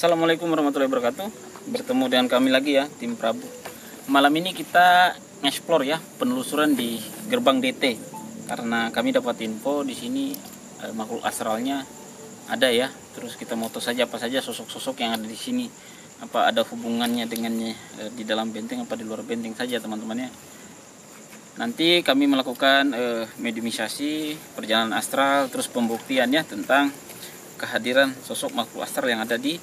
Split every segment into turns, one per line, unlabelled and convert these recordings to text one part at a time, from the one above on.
Assalamualaikum warahmatullahi wabarakatuh. Bertemu dengan kami lagi ya, tim Prabu. Malam ini kita nge-explore ya, penelusuran di gerbang DT. Karena kami dapat info di sini makhluk astralnya ada ya. Terus kita moto saja apa saja sosok-sosok yang ada di sini. Apa ada hubungannya dengannya di dalam benteng apa di luar benteng saja teman-teman ya. Nanti kami melakukan mediumisasi, perjalanan astral, terus pembuktiannya tentang kehadiran sosok makhluk astral yang ada di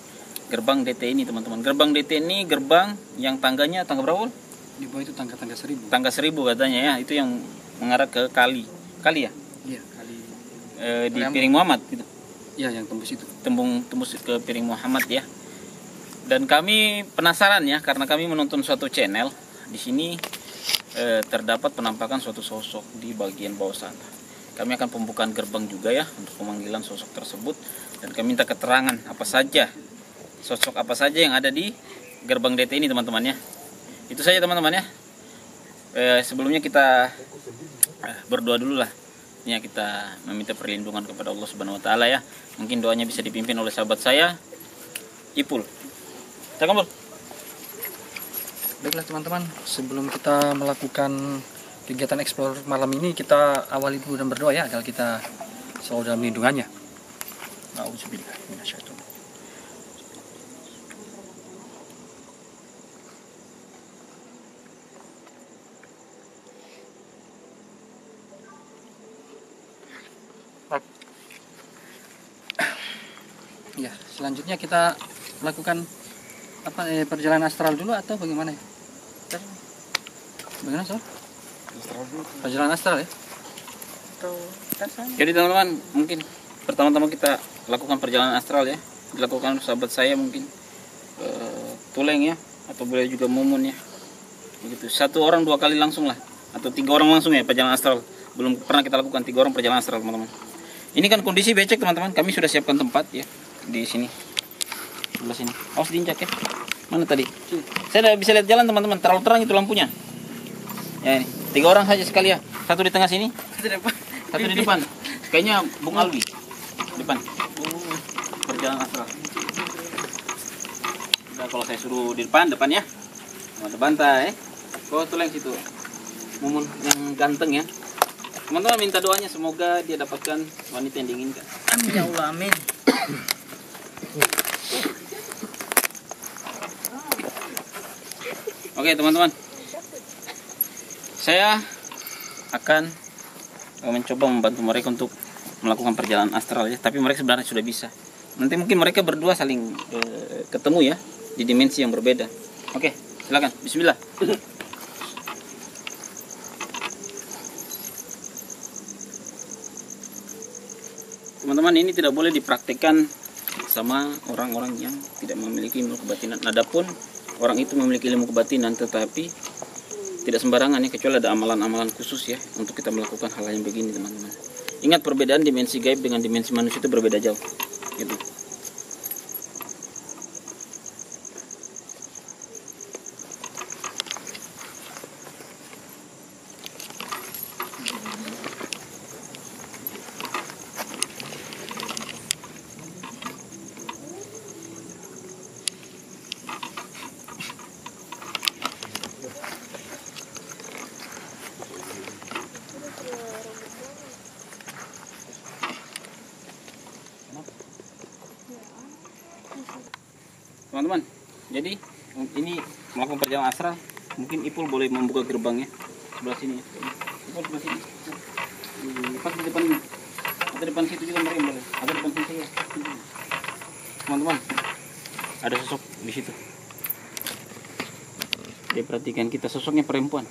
gerbang DT ini teman-teman. Gerbang DT ini gerbang yang tangganya tangga berapa?
Di bawah itu tangga 1000.
Tangga 1000 katanya ya. Itu yang mengarah ke kali ya.
Iya, kali
di Piring Muhammad gitu.
Iya, yang tembus itu.
Tembus ke Piring Muhammad ya. Dan kami penasaran ya karena kami menonton suatu channel di sini terdapat penampakan suatu sosok di bagian bawah sana. Kami akan pembukaan gerbang juga ya untuk pemanggilan sosok tersebut dan kami minta keterangan apa saja sosok apa saja yang ada di gerbang DT ini teman-teman ya. Itu saja teman-teman ya. Sebelumnya kita berdoa dulu lah. Ya, kita meminta perlindungan kepada Allah Subhanahu wa taala ya. Mungkin doanya bisa dipimpin oleh sahabat saya Ipul. Cakap,
Baiklah teman-teman, sebelum kita melakukan kegiatan explore malam ini, kita awali dulu dan berdoa ya agar kita selalu dalam lindungannya. Auzubillah minasyaitonir. Ya, selanjutnya kita melakukan perjalanan astral dulu atau bagaimana ya? Bagaimana soal? Perjalanan astral ya?
Jadi teman-teman, mungkin pertama-tama kita lakukan perjalanan astral ya. Dilakukan sahabat saya mungkin Tuleng ya, atau boleh juga Mumun ya. Begitu. 1 orang 2 kali langsung lah, atau 3 orang langsung ya perjalanan astral. Belum pernah kita lakukan 3 orang perjalanan astral teman-teman. Ini kan kondisi becek teman-teman. Kami sudah siapkan tempat ya di sini. Sebelah sini. Awas diinjak ya. Mana tadi? Saya tidak bisa lihat jalan teman-teman. Terlalu terang itu lampunya. Ya ini. 3 orang saja sekali ya. 1 di tengah sini. 1 di depan. Kayaknya Bung Alwi. Depan. Perjalanan astral. Nah, kalau saya suruh di depan ya. Bantai-bantai. Kau Tuleng situ. Mumun yang ganteng ya. Teman-teman minta doanya semoga dia dapatkan wanita yang diinginkan.
Amin ya Allah, amin.
Oke teman-teman, saya akan mencoba membantu mereka untuk melakukan perjalanan astral ya. Tapi mereka sebenarnya sudah bisa. Nanti mungkin mereka berdua saling ketemu ya di dimensi yang berbeda. Oke, silakan. Bismillah. Teman-teman, ini tidak boleh dipraktikkan sama orang-orang yang tidak memiliki ilmu kebatinan. Adapun orang itu memiliki ilmu kebatinan tetapi tidak sembarangan ya, kecuali ada amalan-amalan khusus ya untuk kita melakukan hal yang begini teman-teman. Ingat, perbedaan dimensi gaib dengan dimensi manusia itu berbeda jauh gitu. Teman-teman, jadi ini melakukan perjalanan astral. Mungkin Ipul boleh membuka gerbangnya sebelah sini. Ipul sebelah sini. Pas di depan ini. Atau depan situ juga mereka boleh. Atau depan situ ya. Teman-teman, ada sosok di situ. Dia perhatikan kita, sosoknya perempuan.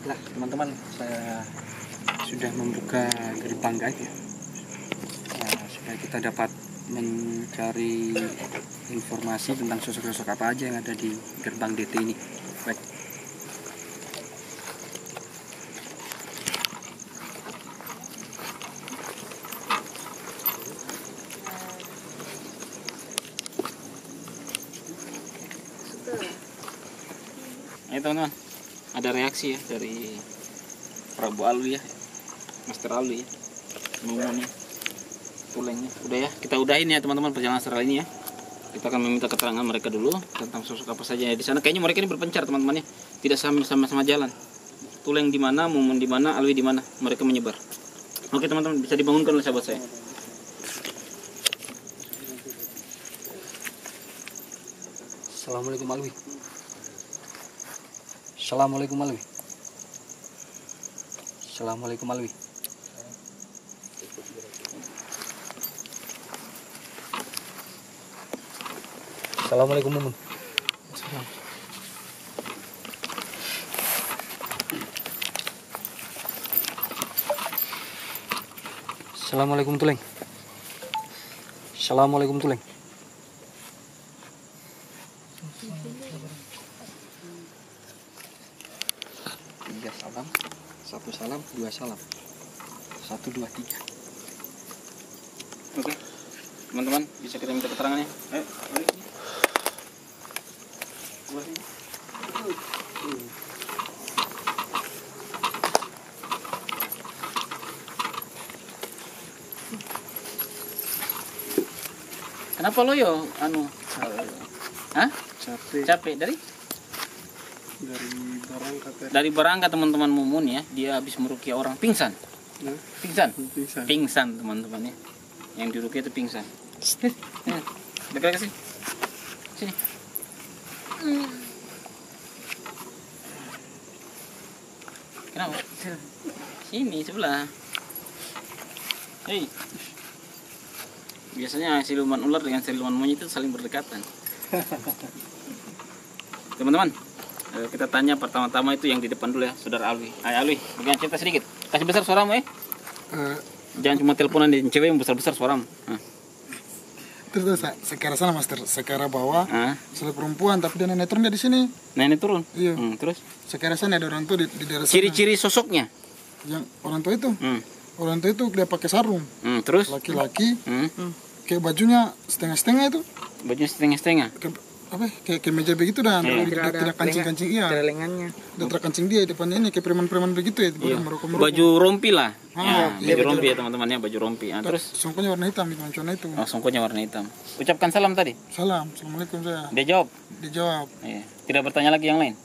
Baiklah teman-teman, saya sudah membuka gerbang gaib ya. Nah, supaya kita dapat mencari informasi tentang sosok-sosok apa aja yang ada di gerbang DT ini. Baik.
Ayo teman-teman, ada reaksi ya dari Prabu Alwi ya, Master Alwi ya, Mumunnya, Tulengnya. Udah ya, kita udahin ya teman-teman perjalanan astral ini ya. Kita akan meminta keterangan mereka dulu tentang sosok apa saja ya di sana. Kayaknya mereka ini berpencar teman-teman ya, tidak sama-sama jalan. Tuleng di mana, Mumun di mana, Alwi di mana, mereka menyebar. Oke teman-teman, bisa dibangunkan oleh sahabat saya.
Assalamualaikum Alwi. Assalamualaikum Alwi. Assalamualaikum Alwi. Assalamualaikum Mumun. Assalamualaikum Tuleng. Assalamualaikum Tuleng. Tiga salam, satu salam, dua salam, 1, 2, 3.
Oke, teman-teman bisa kita minta keterangannya. Ayo, Alwi. Keluar sini. Kenapa lo yo Hah? Capek dari Barangka teman-teman Mumun ya. Dia habis meruqyah orang pingsan. Pingsan teman-teman ya. Yang diruqyah itu pingsan. Dekat ke sini. Sini. Kenapa? Sini sebelah. Hei. Biasanya siluman ular dengan siluman monyet itu saling berdekatan. Teman-teman, kita tanya pertama-tama itu yang di depan dulu ya, Saudara Alwi. Ayo Alwi, bagaimana cerita sedikit. Kasih besar suaramu ya. Jangan cuma teleponan dengan cewek yang besar-besar suaramu.
Terus saya kira sana Master, saya kira bawah, selalu perempuan tapi dia nenek turun dia di sini.
Nenek turun.
Iya.
Terus?
Saya kira sana ada orang tua di daerah sana.
Ciri-ciri sosoknya.
Yang orang tua itu. Orang tua itu dia pakai sarung.
Terus?
Laki-laki. Kayak bajunya setengah-setengah itu.
Bajunya setengah-setengah.
Kayak meja begitu dan tidak kancing-kancing iya.
Tidak lengannya.
Tidak terkancing dia depannya ini kayak preman-preman begitu ya.
Iya.
Merokok-merokok.
Baju rompi lah.
Iya,
baju rompi ya teman-teman ya, baju rompi. Terus
songkonya warna hitam itu mancona itu.
Oh, songkonya warna hitam. Ucapkan salam tadi.
Salam, assalamualaikum saya.
Dia jawab.
Dijawab.
Iya. Tidak bertanya lagi yang lain.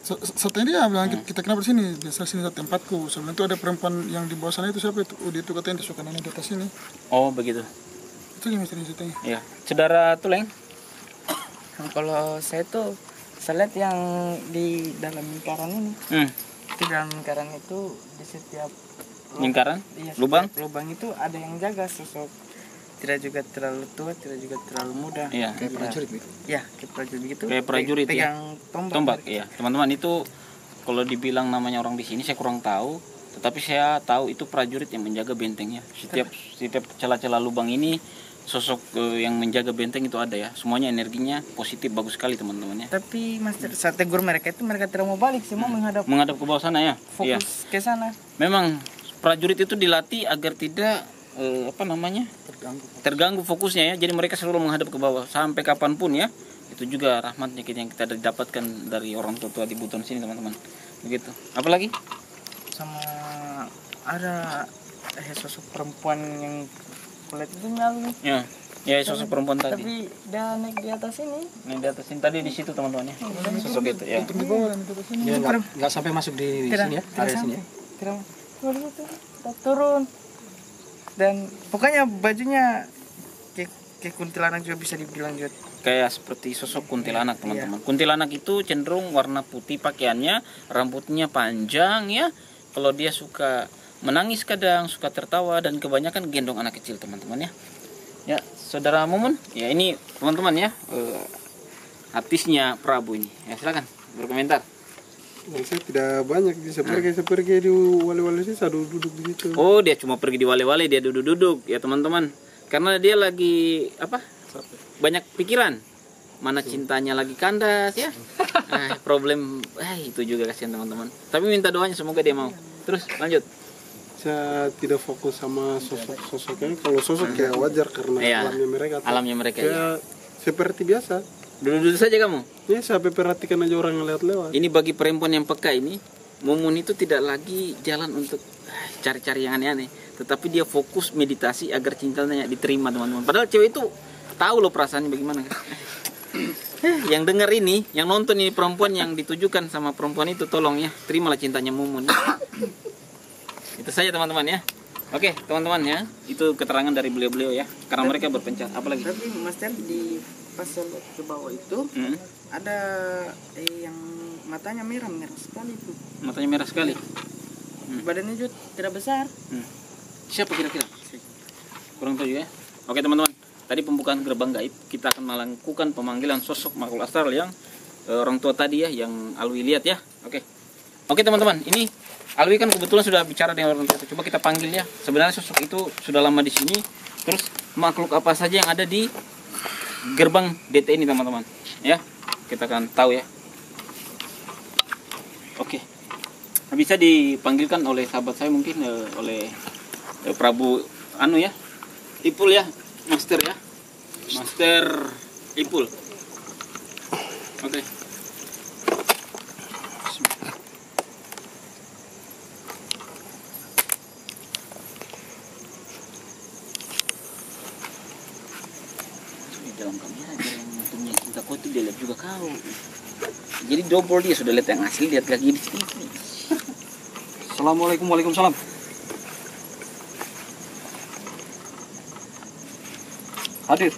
Setelah dia bilang kita kenapa di sini? Biasa sini tempatku. Sebelum itu ada perempuan yang di bawah sana itu siapa itu? Oh dia itu katanya dia suka nenek di atas sini.
Oh begitu.
Itu yang misteri ceritanya.
Iya. Saudara Tuleng.
Kalau saya tuh saya lihat yang di dalam lingkaran ini. Di dalam lingkaran itu di setiap
Lingkaran?
iya,
Lubang?
setiap lubang itu ada yang jaga sosok. Tidak juga terlalu tua, tidak juga terlalu muda.
Iya.
Kayak prajurit gitu.
Ya, kayak prajurit begitu.
Kayak prajurit ya.
Pegang tombak.
Tombak, iya. Teman-teman itu kalau dibilang namanya orang di sini saya kurang tahu, tetapi saya tahu itu prajurit yang menjaga bentengnya. Setiap celah-celah lubang ini sosok yang menjaga benteng itu ada ya. Semuanya energinya positif, bagus sekali teman-teman ya.
Tapi Master, saat tegur mereka itu mereka tidak mau balik, semua menghadap
ke bawah sana ya. Iya.
fokus ke sana.
Memang prajurit itu dilatih agar tidak terganggu fokusnya ya. Jadi mereka selalu menghadap ke bawah sampai kapanpun ya. Itu juga rahmatnya yang kita dapatkan dari orang tua di Buton sini teman-teman. Begitu. Apalagi?
Sama ada sosok perempuan yang kulit itu nyali.
Ya sosok perempuan tadi.
Tapi dia naik di atas ini.
Naik di atas ini tadi di situ teman-teman ya. Sosok itu ya.
Di bawah dan di atas sini.
Dia nggak sampai masuk di sini ya, area sini ya.
Kita turun. Dan pokoknya bajunya kayak kuntilanak juga bisa dibilang juga.
Kayak seperti sosok kuntilanak teman-teman. Kuntilanak itu cenderung warna putih pakaiannya, rambutnya panjang ya. Kalau dia suka menangis kadang, suka tertawa dan kebanyakan gendong anak kecil teman-teman ya. Ya, Saudara Mumun, ya ini teman-teman ya, artisnya Prabu ini. Ya silakan berkomentar.
Saya tidak banyak bisa pergi di wale-wale sih, saya duduk di situ.
Oh, dia cuma pergi di wale-wale, dia duduk-duduk ya teman-teman. Karena dia lagi apa? Banyak pikiran. Mana cintanya lagi kandas ya. Problem itu juga kasihan teman-teman. Tapi minta doanya semoga dia mau. Terus lanjut.
Saya tidak fokus sama sosoknya. Kalau sosok kayak wajar karena alamnya mereka.
Alamnya mereka ya.
Seperti biasa.
Duduk-duduk saja kamu.
Ya, sampai perhatikan aja orang ngeliat lewat.
Ini bagi perempuan yang peka ini, Mumun itu tidak lagi jalan untuk cari-cari yang aneh-aneh, tetapi dia fokus meditasi agar cintanya diterima teman-teman. Padahal cewek itu tahu loh perasaannya bagaimana. Yang dengar ini, yang nonton ini perempuan yang ditujukan sama perempuan itu, tolong ya, terimalah cintanya Mumun. Itu saja teman-teman ya. Oke teman-teman ya, itu keterangan dari beliau-beliau ya, karena mereka berpencar. Apalagi?
Tapi Master di pas saya lihat ke bawah itu ada yang matanya merah sekali itu.
Matanya merah sekali.
Badannya juga tidak besar.
Siapa kira-kira? Kurang tahu ya. Oke teman-teman, tadi pembukaan gerbang gaib, kita akan melakukan pemanggilan sosok makhluk astral yang orang tua tadi ya, yang Alwi lihat ya. Oke teman-teman, ini Alwi kan kebetulan sudah bicara dengan orang tua. Coba kita panggil ya. Sebenarnya sosok itu sudah lama di sini. Terus makhluk apa saja yang ada di gerbang DT ini teman-teman ya, kita akan tahu ya. Oke, bisa dipanggilkan oleh sahabat saya mungkin oleh Prabu ya, Ipul ya, Master ya, Master Ipul. Oke. Dalam kamera yang untungnya cinta kau itu dia lihat juga kau. Jadi double dia sudah lihat yang asli, lihat lagi di TV. Assalamualaikum, waalaikumsalam. Hadir.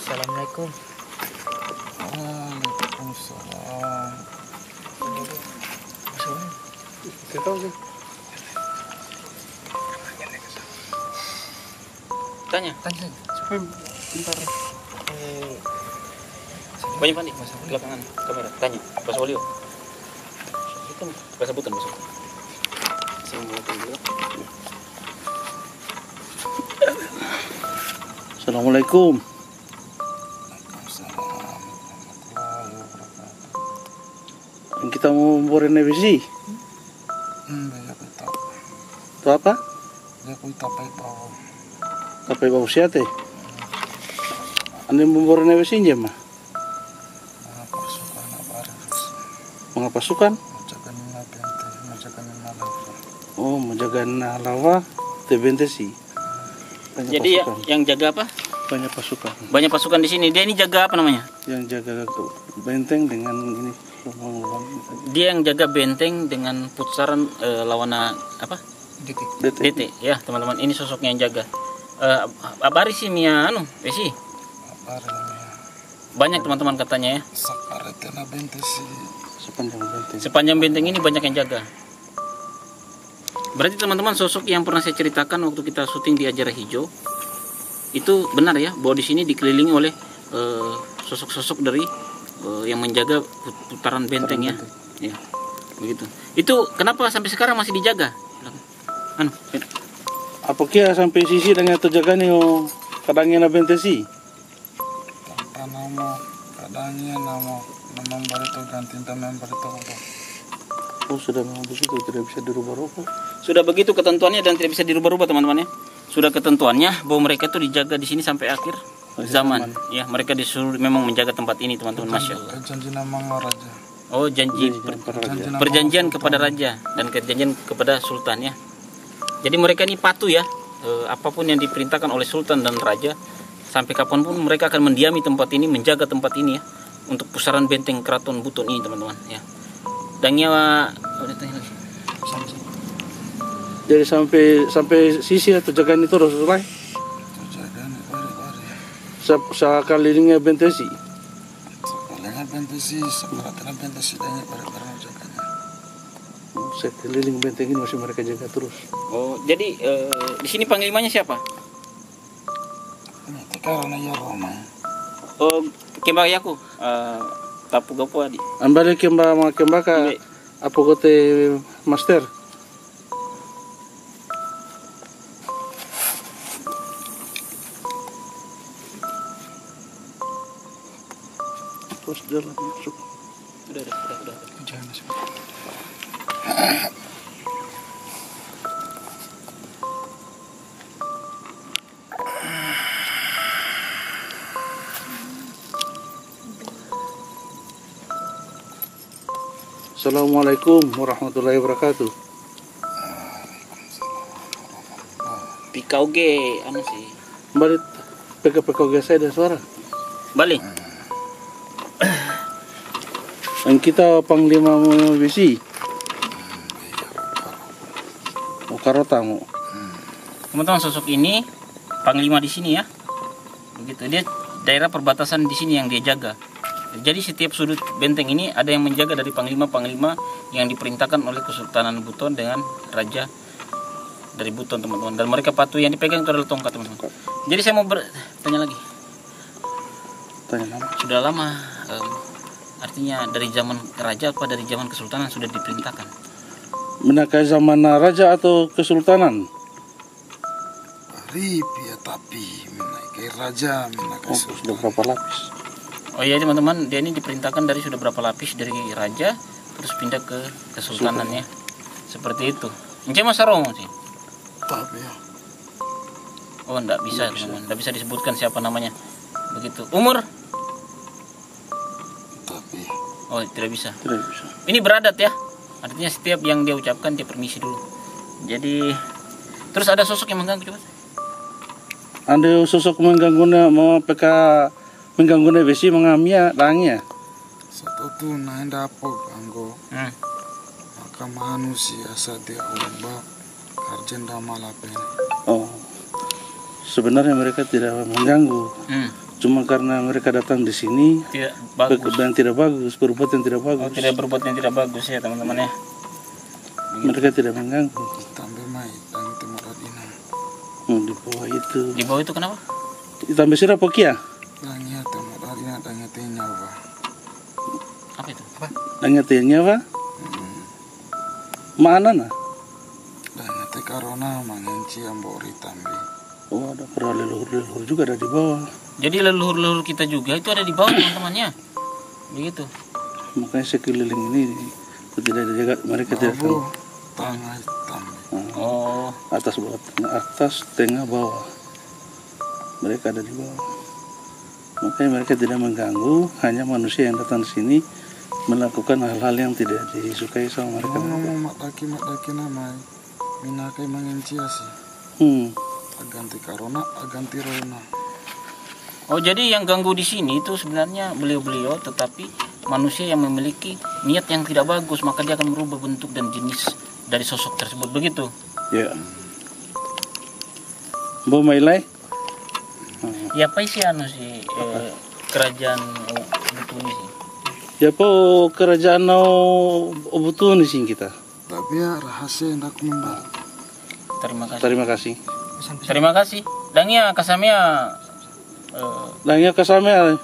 Assalamualaikum.
Waalaikumsalam. Saya tahu sih.
Tanya.
Supaya bentar.
Banyak Pandi, belakangan kamera. Tanya, Mas Wolio. Itu bahasa bukan masuk.
Assalamualaikum. Kita mau membuat revisi. Itu apa? Tapai bau siate. Anda membuat revisi aja mah. Mga pasukan? Oh, menjaga nalawa tebente sih.
Jadi yang jaga apa?
Banyak pasukan.
Banyak pasukan di sini. Dia ini jaga apa namanya?
Yang jaga benteng dengan ini.
Dia yang jaga benteng dengan putaran lawana apa? DT. Ya teman-teman, ini sosoknya yang jaga. Abari sih Mia Besi. Banyak teman-teman katanya ya. Sepanjang benteng ini banyak yang jaga. Berarti teman-teman, sosok yang pernah saya ceritakan waktu kita syuting di Ajara Hijau itu benar ya, bahwa di sini dikelilingi oleh sosok-sosok dari yang menjaga putaran benteng ya. Ya, begitu. Itu kenapa sampai sekarang masih dijaga?
Apa kia sampai sisi dengan terjaga nih kadangnya na benteng sih?
Kadangnya nama barito ganti nama barito.
Oh, sudah memang begitu, tidak bisa dirubah-rubah.
Sudah begitu ketentuannya dan tidak bisa dirubah-rubah teman-teman ya. Sudah ketentuannya bahwa mereka itu dijaga di sini sampai akhir zaman. Ya, mereka disuruh memang menjaga tempat ini teman-teman, masya Allah.
Janji nama raja.
Oh, janji perjanjian kepada raja dan perjanjian kepada sultan ya. Jadi mereka ini patuh ya, apapun yang diperintahkan oleh sultan dan raja, sampai kapanpun mereka akan mendiami tempat ini, menjaga tempat ini ya. untuk pusaran benteng Keraton Buton ini teman-teman ya. Dangnya tanya lagi.
Jadi sampai sisi atau jagaan itu harus selesai.
Jagaan bari-bari.
Sakalilingnya benteng sih.
Sakalingan benteng sih, seperatinan benteng sih danya bareng-bareng jaganya.
Sekeliling benteng ini masih mereka jaga terus.
Oh, jadi di sini panglimanya siapa?
Ini karena ya Roma.
Oh, Kembang Yaku. Tapu gapo adi.
Ambali kemba ka apa kote master. Terus jalan masuk.
Udah.
Jangan masuk.
Assalamualaikum warahmatullahi wabarakatuh.
Pikau ge anu sih.
Balik PKPK saya ada suara.
Balik.
Dan kita panglima bisi. Oh karota mau.
Teman-teman, sosok ini panglima di sini ya. Begitu, dia daerah perbatasan di sini yang dia jaga. Jadi setiap sudut benteng ini ada yang menjaga dari panglima-panglima yang diperintahkan oleh Kesultanan Buton dengan raja dari Buton, teman-teman. Dan mereka patuh, yang dipegang itu adalah tongkat, teman-teman. Jadi saya mau tanya lagi.
Tanya nama.
Sudah lama, artinya dari zaman raja apa dari zaman kesultanan sudah diperintahkan?
Menakai zaman raja atau kesultanan?
Rip ya tapi menaiki raja, menaiki
Oh, sudah berapa lapis?
Oh iya teman-teman, dia ini diperintahkan dari sudah berapa lapis dari raja terus pindah ke kesultanannya. Seperti itu. Encik Mas Sarong sih.
tapi ya.
Oh, enggak bisa, teman-teman. Enggak bisa disebutkan siapa namanya. Begitu. Umur?
Tapi
Oh, tidak bisa.
Tidak bisa.
Ini beradat ya. Artinya setiap yang dia ucapkan dia permisi dulu. Jadi terus ada sosok yang mengganggu coba.
Ada sosok mengganggunya mau mengganggunya besi mengamia langnya.
satu tuh naik dapur anggo. Maka manusia sadia ubah karjen damalapen.
Oh, sebenarnya mereka tidak mengganggu. Cuma karena mereka datang di sini
Tidak bagus.
yang tidak bagus, berbuat yang tidak bagus.
Oh, tidak berbuat yang tidak bagus ya teman-teman ya.
Mereka tidak mengganggu.
Tambah mai dan timur adina.
Di bawah itu.
Di bawah itu kenapa?
Tambah sirap pokia.
Langnya timur adina tanya tanya apa?
Apa itu?
Nanya tanya apa? Mana nah?
Tanya te karona mangenci ambori tambi.
Oh, ada pernah leluhur juga ada di bawah.
Jadi leluhur-leluhur kita juga itu ada di bawah teman-temannya. Begitu.
Makanya sekeliling ini tidak dijaga, mereka tidak tahu.
Tengah tambi.
Oh,
Atas bawah, atas tengah bawah. Mereka ada di bawah. Makanya mereka tidak mengganggu, hanya manusia yang datang di sini melakukan hal-hal yang tidak disukai sama mereka.
Ngomong mak daki namai. Minakai mangenci asi. Aganti karona, aganti rona.
oh jadi yang ganggu di sini itu sebenarnya beliau-beliau, tetapi manusia yang memiliki niat yang tidak bagus, maka dia akan merubah bentuk dan jenis dari sosok tersebut, begitu.
Ya. Bo Mailai?
Ya apa sih anu sih kerajaan Buton ini sih?
Ya po kerajaan no Buton di sini kita.
Tapi ya rahasia yang aku membawa.
Terima kasih.
Terima kasih.
Terima kasih. Dangnya kasamia
Langnya kasame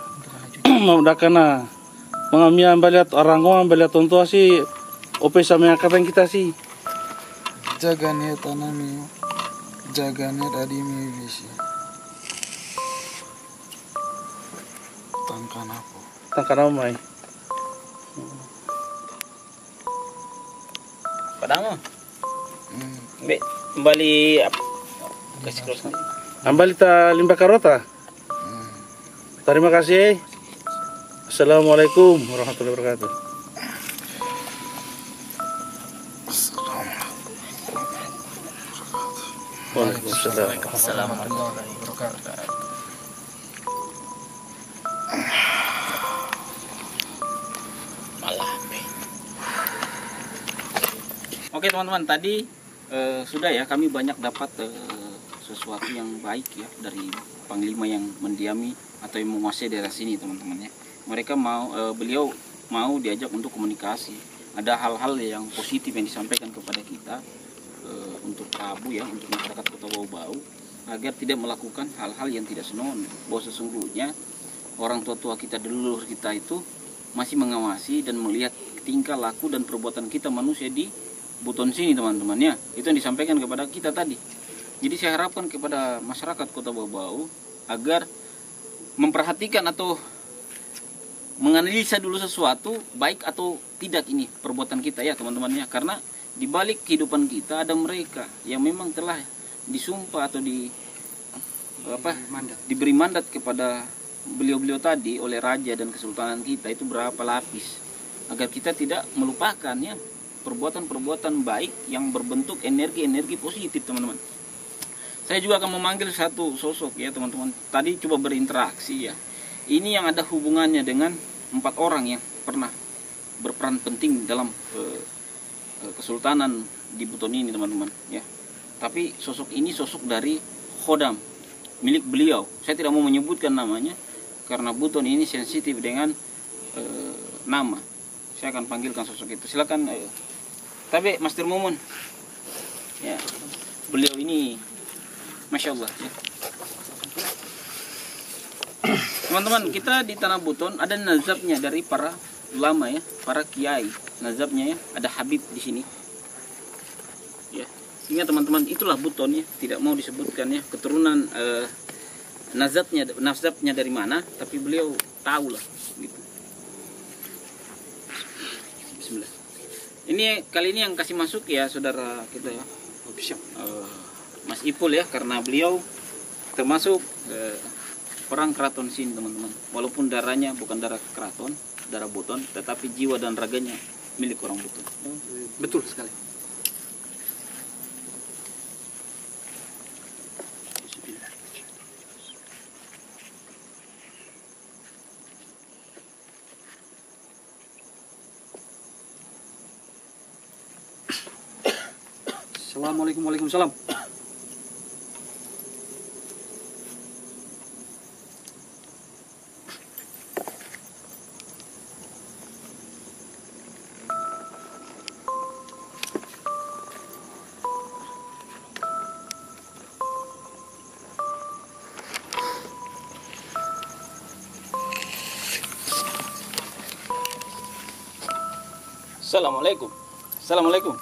mau dakana mengamia baliat orang gua baliat tonto si ope sama angkatan kita sih.
Jaganya tanami, jaganya tadi mivisi. Tangkan apa?
Tangkan amai.
padang. Be kembali kasih cross.
Ambalita limba karota. Terima kasih. Assalamualaikum warahmatullahi wabarakatuh. Waalaikumsalam.
Assalamualaikum warahmatullahi wabarakatuh. Oke teman-teman, tadi sudah ya, kami banyak dapat sesuatu yang baik ya dari Panglima yang mendiami atau yang menguasai daerah sini teman-teman ya. Mereka beliau mau diajak untuk komunikasi. Ada hal-hal yang positif yang disampaikan kepada kita untuk Prabu ya, untuk masyarakat Kota Bau-Bau, agar tidak melakukan hal-hal yang tidak senonoh. Bahwa sesungguhnya orang tua-tua kita, dulur kita itu masih mengawasi dan melihat tingkah laku dan perbuatan kita manusia di Buton sini teman-teman ya. Itu yang disampaikan kepada kita tadi. Jadi saya harapkan kepada masyarakat Kota Bau-Bau agar memperhatikan atau menganalisa dulu sesuatu baik atau tidak ini perbuatan kita ya teman-teman ya. Karena di balik kehidupan kita ada mereka yang memang telah disumpah atau diberi mandat kepada beliau-beliau tadi oleh raja dan kesultanan kita, itu berapa lapis, agar kita tidak melupakan ya perbuatan-perbuatan baik yang berbentuk energi-energi positif teman-teman. Saya juga akan memanggil satu sosok ya teman-teman. Tadi coba berinteraksi ya. Ini yang ada hubungannya dengan 4 orang yang pernah berperan penting dalam kesultanan di Buton ini teman-teman ya. Tapi sosok ini sosok dari Khodam milik beliau. Saya tidak mau menyebutkan namanya karena Buton ini sensitif dengan nama. Saya akan panggilkan sosok itu. Silakan. Tapi Master Mumun ya, beliau ini Masya Allah ya. Teman-teman, kita di Tanah Buton ada nazabnya dari para ulama ya, para kiai. Nazabnya ya, ada Habib di sini. Ya. Ingat teman-teman, itulah Buton ya, tidak mau disebutkan ya keturunan nazabnya dari mana, tapi beliau tahu lah gitu. Bismillah. Ini kali ini yang kasih masuk ya saudara kita ya, Mas Ipul ya, karena beliau termasuk orang keraton sini teman-teman. Walaupun darahnya bukan darah keraton, darah Buton, tetapi jiwa dan raganya milik orang Buton.
Betul sekali. Assalamualaikum, waalaikumsalam.
Assalamualaikum. Assalamualaikum.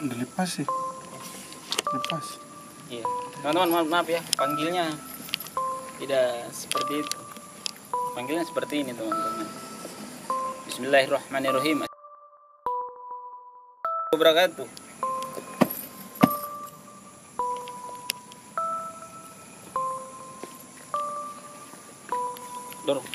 Udah lepas sih. Lepas.
Iya. Teman-teman maaf ya, panggilnya tidak seperti itu. Panggilnya seperti ini teman-teman. Bismillahirrahmanirrahim. Wabarakatuh. Dorong.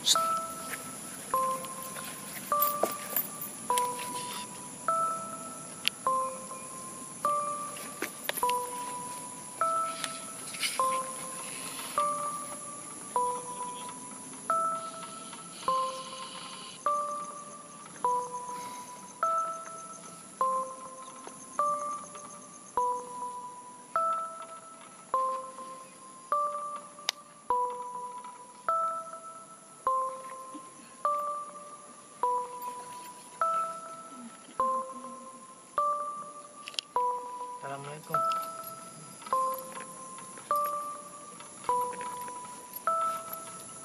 Assalamualaikum.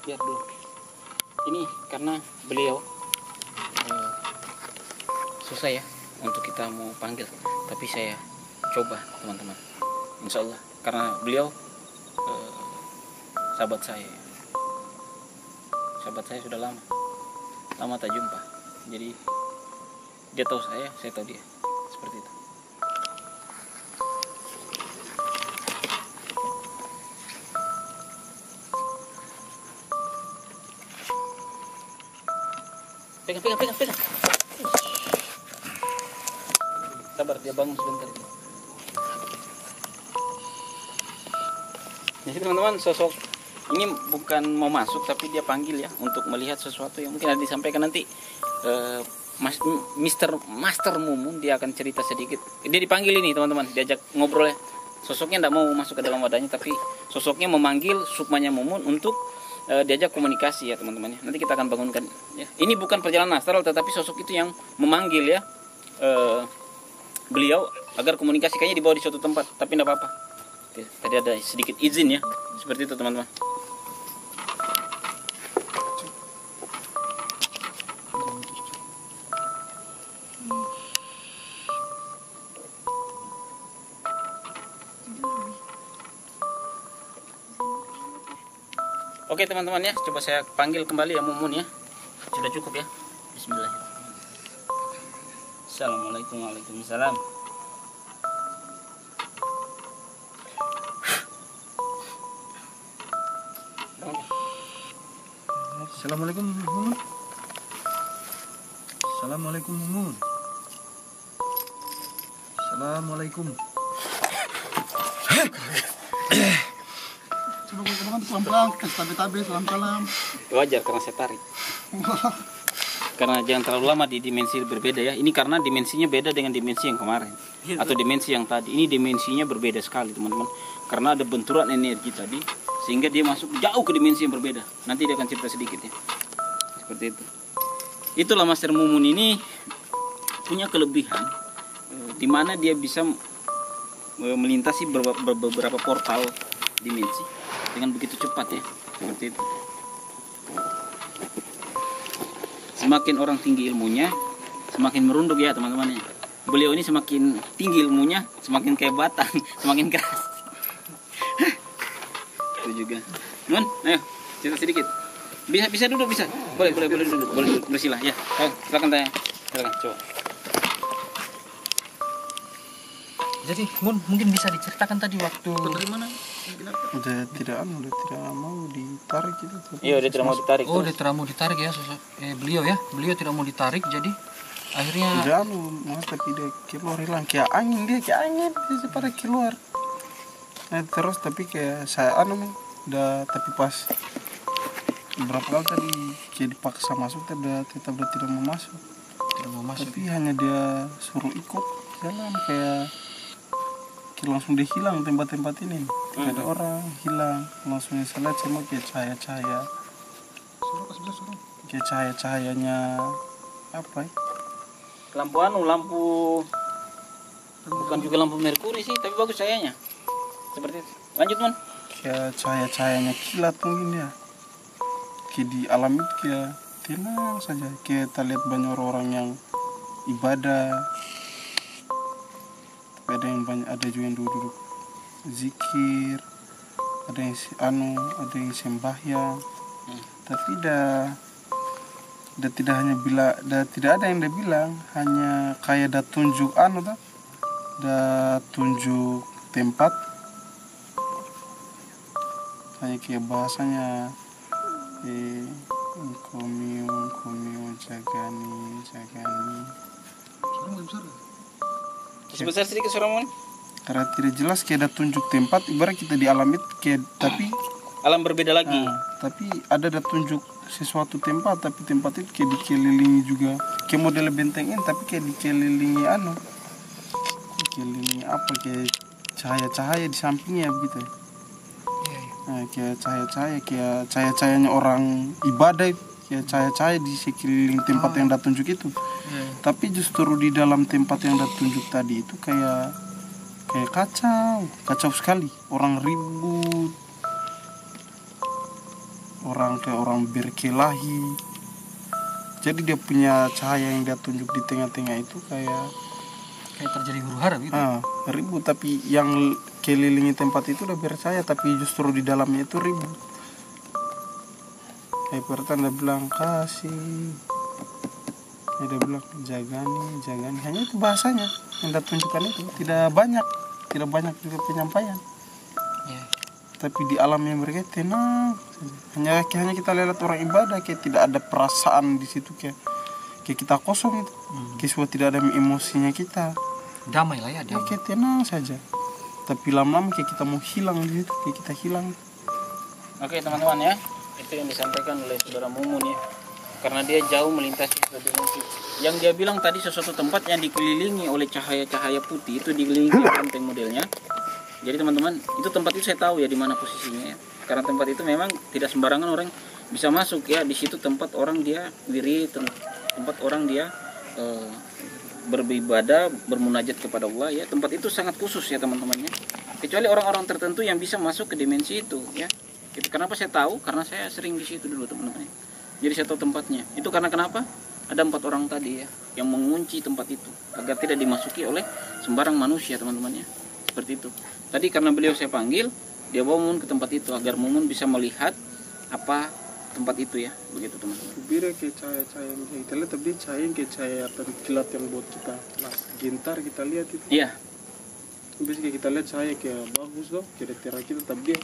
Biar dulu. Ini karena beliau susah ya untuk kita mau panggil, tapi saya coba teman-teman. Insya Allah karena beliau sahabat saya sudah lama tak jumpa. Jadi dia tahu saya tahu dia, seperti itu. Pegang. Sabar, dia bangun sebentar. Jadi teman-teman, sosok ini bukan mau masuk tapi dia panggil ya untuk melihat sesuatu yang mungkin ada disampaikan nanti. Master Mumun dia akan cerita sedikit. Dia dipanggil ini teman-teman, diajak ngobrol ya. Sosoknya tidak mau masuk ke dalam wadahnya, tapi sosoknya memanggil sukmanya Mumun untuk diajak komunikasi ya teman-teman ya. Nanti kita akan bangunkan ya. Ini bukan perjalanan astral, tetapi sosok itu yang memanggil ya beliau agar komunikasi, kayaknya dibawa di suatu tempat, tapi tidak apa-apa. Oke, tadi ada sedikit izin ya, seperti itu teman-teman. Oke teman-teman ya, coba saya panggil kembali ya Mumun ya. Sudah cukup ya. Bismillahirrahmanirrahim. Assalamualaikum warahmatullahi wabarakatuh.
Assalamualaikum Mumun. Assalamualaikum Mumun. Assalamualaikum.
Coba teman-teman pelan-pelan, kasih tabe-tabe, salam-salam.
Wajar karena saya tarik. Karena jangan terlalu lama di dimensi berbeda ya. Ini karena dimensinya beda dengan dimensi yang kemarin atau dimensi yang tadi. Ini dimensinya berbeda sekali teman-teman. Karena ada benturan energi tadi sehingga dia masuk jauh ke dimensi yang berbeda. Nanti dia akan cerita sedikit ya. Seperti itu. Itulah Master Mumun ini punya kelebihan di mana dia bisa melintasi beberapa portal dimensi dengan begitu cepat ya. Seperti itu. Semakin orang tinggi ilmunya, semakin merunduk ya teman-teman ya. Beliau ini semakin tinggi ilmunya, semakin kayak batang, semakin keras. Itu juga. Nun, ayo cerita sedikit. Bisa duduk bisa. Boleh duduk. Boleh duduk. Bersila ya. Ayo, silakan tanya. Silakan coba.
Jadi mungkin bisa diceritakan tadi waktu
Dari mana?
Udah tidak mau ditarik gitu.
Iya, dia tidak mau ditarik.
Oh, dia tidak mau ditarik ya sosok beliau ya. Beliau tidak mau ditarik, jadi akhirnya
Udah tapi dia keluar hilang kayak angin dia pada keluar. Nah, terus tapi kayak saya udah tapi pas berapa kali tadi kayak dipaksa masuk tetap tidak mau masuk.
tidak mau masuk.
Tapi hanya dia suruh ikut jalan kayak langsung dia hilang tempat-tempat ini. Tidak ada orang, hilang. Langsung saya lihat cuma kayak cahaya-cahaya. Kayak cahaya-cahayanya apa ya?
Lampu bukan juga lampu merkuri sih, tapi bagus cahayanya. Seperti itu. Lanjut, Mon.
Kayak cahaya-cahayanya kilat mungkin ya. Kayak di alam itu kayak tenang saja. Kayak kita lihat banyak orang yang ibadah. Ada juga yang duduk zikir, ada yang ada yang sembahyang. Tapi tidak hanya tidak ada yang dia bilang, hanya kayak ada tunjuk ada tunjuk tempat, hanya kayak bahasanya komio jagani.
Sebesar sedikit suara Mon.
Karena tidak jelas kayak ada tunjuk tempat, ibarat kita di alam itu kayak tapi
alam berbeda lagi.
Tapi ada tunjuk sesuatu tempat, tapi tempat itu kayak dikelilingi juga kayak model bentengan, tapi kayak dikelilingi dikelilingi apa kayak cahaya-cahaya di sampingnya begitu. Nah, kayak cahaya-cahayanya orang ibadah, kayak cahaya-cahaya di sekeliling tempat yang dah tunjuk itu. Tapi justru di dalam tempat yang dah tunjuk tadi itu kayak kacau sekali. Orang ribut, orang berkelahi. Jadi dia punya cahaya yang dia tunjuk di tengah-tengah itu kayak
terjadi huru-hara gitu.
Ribut, tapi yang kelilingi tempat itu udah bercahaya, tapi justru di dalamnya itu ribut. Kayak pertanda bilang kasih, dia bilang jagani, hanya itu bahasanya yang dia tunjukkan itu. Tidak banyak juga penyampaian. Tapi di alamnya mereka tenang. Hanya kita lihat orang ibadah kayak tidak ada perasaan di situ, kayak kita kosong itu. Kayak semua tidak ada emosinya kita.
Damai lah ya, damai.
Kayak tenang saja. Tapi lama-lama kayak kita mau hilang di situ, kayak kita hilang.
Oke teman-teman ya, itu yang disampaikan oleh saudara Mumun ya. Karena dia jauh melintasi dimensi. Yang dia bilang tadi sesuatu tempat yang dikelilingi oleh cahaya-cahaya putih, itu dikelilingi benteng modelnya. Jadi teman-teman, itu tempat itu saya tahu ya di mana posisinya ya. Karena tempat itu memang tidak sembarangan orang bisa masuk ya. Di situ tempat orang dia wirid, tempat orang dia beribadah, bermunajat kepada Allah ya. Tempat itu sangat khusus ya teman-teman ya. Kecuali orang-orang tertentu yang bisa masuk ke dimensi itu ya. Itu kenapa saya tahu? Karena saya sering di situ dulu teman-teman. Jadi saya tahu tempatnya. Itu karena kenapa? Ada 4 orang tadi ya yang mengunci tempat itu agar tidak dimasuki oleh sembarang manusia teman-teman ya. Seperti itu. Tadi karena beliau saya panggil, dia bawa Mumun ke tempat itu agar Mumun bisa melihat apa tempat itu ya. Begitu teman-teman.
Beda kayak cahaya-cahaya yang kita lihat, tapi cahaya yang kayak cahaya kilat yang buat kita gentar kita lihat itu.
Iya.
Biasanya kayak kita lihat cahaya kayak bagus loh, kayak terang kita, tapi dia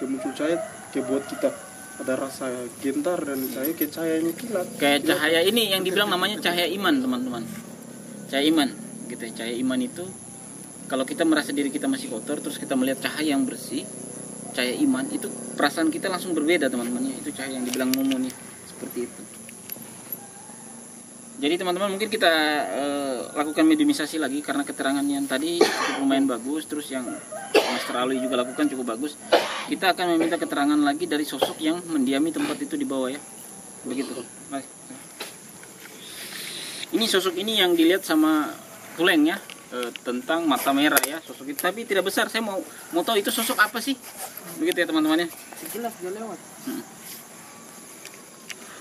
muncul cahaya kayak buat kita ada rasa gentar dan cahaya kayak cahayanya kilat.
Kayak cahaya ini yang dibilang namanya cahaya iman teman-teman. Cahaya iman gitu ya. Cahaya iman itu kalau kita merasa diri kita masih kotor terus kita melihat cahaya yang bersih, cahaya iman, itu perasaan kita langsung berbeda teman-teman. Itu cahaya yang dibilang Mumun ya. Seperti itu. Jadi teman-teman mungkin kita lakukan mediumisasi lagi karena keterangan yang tadi cukup lumayan bagus, terus yang Master Ali juga lakukan cukup bagus. Kita akan meminta keterangan lagi dari sosok yang mendiami tempat itu di bawah ya. Begitu. Ini sosok ini yang dilihat sama Tuleng ya, tentang mata merah ya sosok itu, tapi tidak besar. Saya mau tahu itu sosok apa sih? Begitu ya teman-teman ya.
Sekilas dia lewat.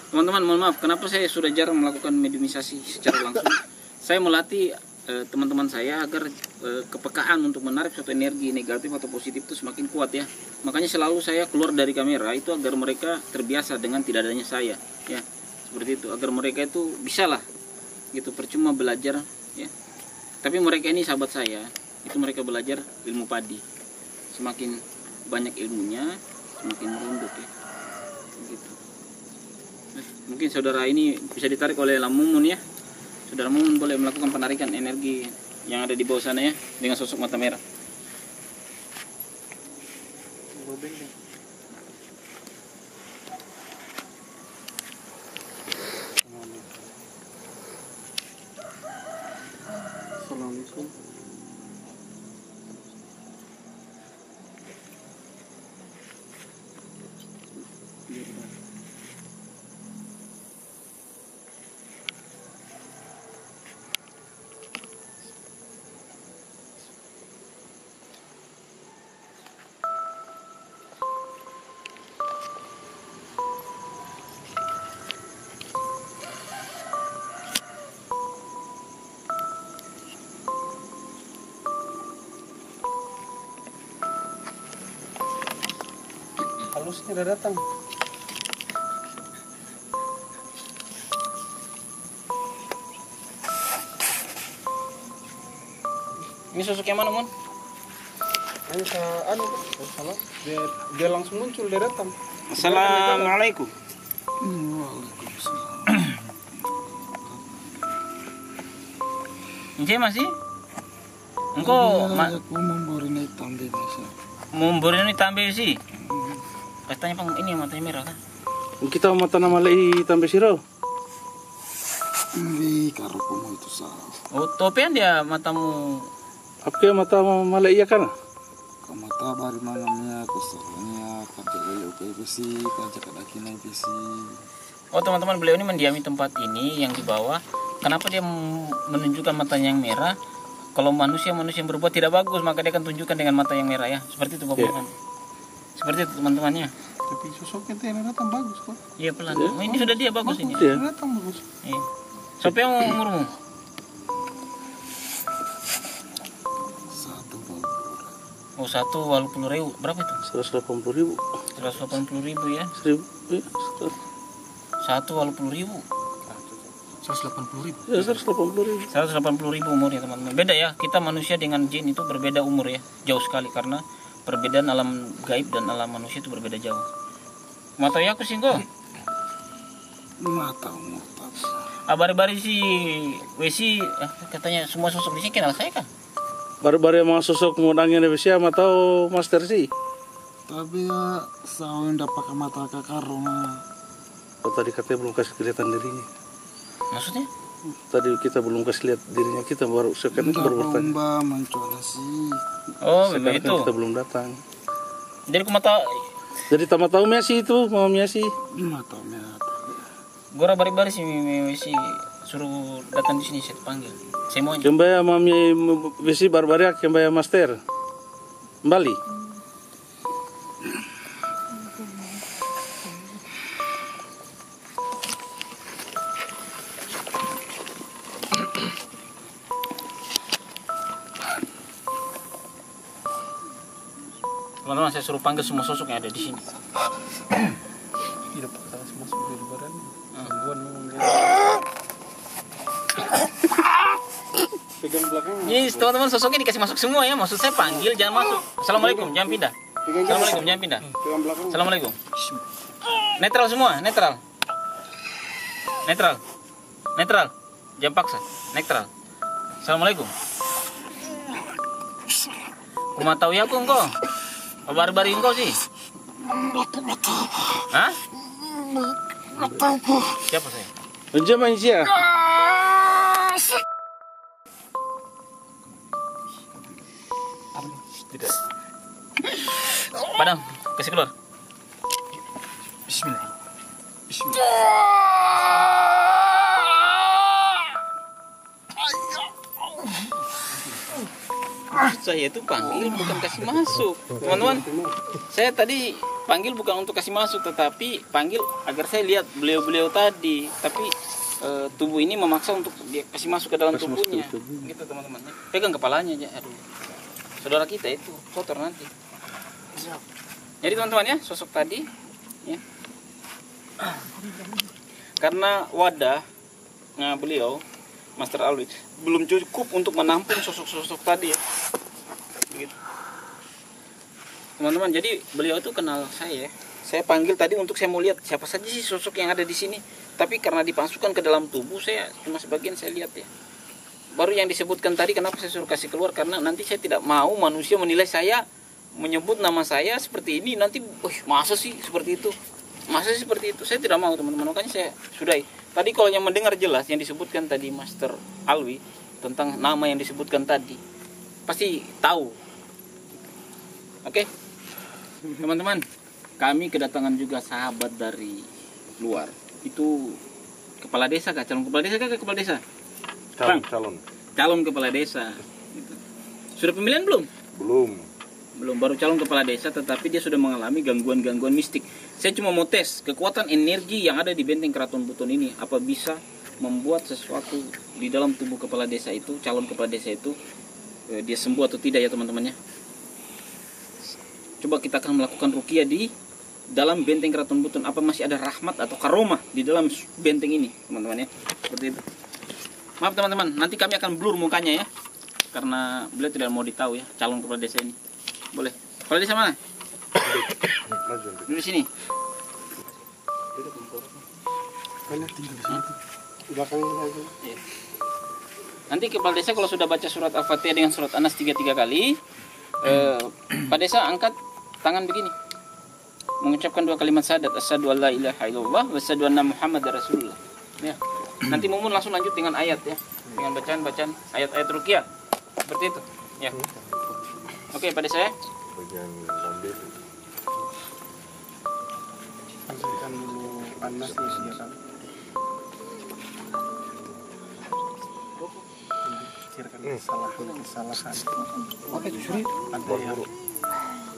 Teman-teman mohon maaf, kenapa saya sudah jarang melakukan mediumisasi secara langsung. Saya melatih teman-teman saya agar kepekaan untuk menarik suatu energi negatif atau positif itu semakin kuat ya. Makanya selalu saya keluar dari kamera itu agar mereka terbiasa dengan tidak adanya saya ya. Seperti itu, agar mereka itu bisalah gitu, percuma belajar ya. Tapi mereka ini sahabat saya, itu mereka belajar ilmu padi. Semakin banyak ilmunya, semakin merunduk ya. Begitu. Mungkin saudara ini bisa ditarik oleh Mumun ya. Saudara Mumun boleh melakukan penarikan energi yang ada di bawah sana ya dengan sosok mata merah.
Assalamualaikum. Halusnya udah datang.
Ini sosok yang mana, Mun?
Hanya sama dia langsung muncul, dia datang.
Assalamualaikum. Encik masih? Engkau
aku memberi ini tambah masa.
memberi ini tambah sih. Katanya pang ini matanya merah kan?
Kita mata nama lagi tambah siro.
Ini karo kamu itu salah.
Oh, topian dia matamu.
Apa mata malai iya kan?
Kamata bari mangamnya kesalnya kata lele oke besi kajak lagi naik besi.
Oh, teman-teman, beliau ini mendiami tempat ini yang di bawah. Kenapa dia menunjukkan matanya yang merah? Kalau manusia yang berbuat tidak bagus, maka dia akan tunjukkan dengan mata yang merah ya. Seperti itu Bapak. Seperti itu teman-temannya.
Tapi sosoknya tuh yang datang bagus kok.
Iya pelan. Oh, ini sudah dia bagus ini.
Iya.
Datang bagus.
Iya. Siapa yang umurmu? Oh, 180.000. Berapa itu?
180.000.
180.000 ya.
1.000.
180.000.
180.000.
Ya 180.000.
180.000 umurnya teman-teman. Beda ya. Kita manusia dengan jin itu berbeda umur ya. Jauh sekali karena perbedaan alam gaib dan alam manusia itu berbeda jauh. Mata ya aku sih kok.
Mata.
Abari-bari si Wesi katanya semua sosok di sini kenal saya kan?
Baru-baru emang sosok ngundangin Siam atau Master sih?
Tapi ya saya ndak pakai mata karena
Oh, tadi katanya belum kasih kelihatan dirinya.
Maksudnya?
Tadi kita belum kasih lihat dirinya kita baru sekarang
ndak
baru bertanya.
mbak mencoba sih.
Oh,
Sekarang
begitu.
kan kita belum datang.
Jadi kumata
Jadi tahu Messi itu, mau Messi.
Mata merah.
gora bari-bari sih si suruh datang di sini saya panggil. Semuanya.
Kembaya mami Messi barbaria kembaya Master. Kembali.
Teman-teman saya suruh panggil semua sosok yang ada di sini.
Tidak pakai masuk di badan. Gangguan memang dia. Pegang belakang.
Ini teman-teman sosoknya dikasih masuk semua ya. Maksud saya panggil jangan masuk. Assalamualaikum, jangan pindah. Assalamualaikum, jangan pindah.
Pegang belakang.
Assalamualaikum. Netral semua, netral. Netral. Netral. Jangan paksa. Netral. Assalamualaikum. Kuma tahu ya aku engkau. Baru-baru engkau sih. Hah? Siapa saya?
Anjir manusia.
Tidak. Padang, kasih keluar.
Bismillah.
Saya itu panggil bukan kasih masuk, teman-teman. Saya tadi panggil bukan untuk kasih masuk, tetapi panggil agar saya lihat beliau-beliau tadi. Tapi tubuh ini memaksa untuk dia kasih masuk ke dalam tubuhnya, gitu teman-teman. Pegang kepalanya aja, aduh. Saudara kita itu kotor nanti. Jadi teman-teman ya, sosok tadi, ya. Karena wadahnya beliau Master Alwi belum cukup untuk menampung sosok-sosok tadi ya. Begitu. Teman-teman, jadi beliau itu kenal saya. Saya panggil tadi untuk saya mau lihat siapa saja sih sosok yang ada di sini. Tapi karena dipasukkan ke dalam tubuh saya cuma sebagian saya lihat ya. Baru yang disebutkan tadi kenapa saya suruh kasih keluar, karena nanti saya tidak mau manusia menilai saya, menyebut nama saya seperti ini nanti, masa sih seperti itu. Masa sih seperti itu? Saya tidak mau teman-teman. Makanya saya sudahi. Tadi kalau yang mendengar jelas yang disebutkan tadi Master Alwi tentang nama yang disebutkan tadi, pasti tahu. Oke, teman-teman, kami kedatangan juga sahabat dari luar. Itu kepala desa kah? Calon kepala desa kah? Kepala desa? Calon kepala desa. Gitu. Sudah pemilihan belum? Belum, baru calon kepala desa, tetapi dia sudah mengalami gangguan-gangguan mistik. Saya cuma mau tes kekuatan energi yang ada di benteng Keraton Buton ini, apa bisa membuat sesuatu di dalam tubuh kepala desa itu, calon kepala desa itu, dia sembuh atau tidak ya teman-temannya. Coba kita akan melakukan ruqyah di dalam benteng Keraton Buton, apa masih ada rahmat atau karomah di dalam benteng ini teman-teman ya. Seperti itu. Maaf teman-teman, nanti kami akan blur mukanya ya, karena beliau tidak mau ditahu ya, calon kepala desa ini. Boleh. Kepala desa mana? Duduk sini. Ya. Nanti kepala desa kalau sudah baca surat Al-Fatihah dengan surat An-Nas 3 kali, Pak Desa angkat tangan begini, mengucapkan 2 kalimat syahadat, asyhadu alla ilaha illallah wa asyhadu anna muhammadar rasulullah. Ya. Nanti Mumun langsung lanjut dengan ayat ya, dengan bacaan ayat-ayat ruqyah seperti itu. Ya. Oke, Pak Desa ya.
Bacakan dulu An-Nas ya kan. Pikirkan kesalahan.
Apa itu suri?
Ada yang harus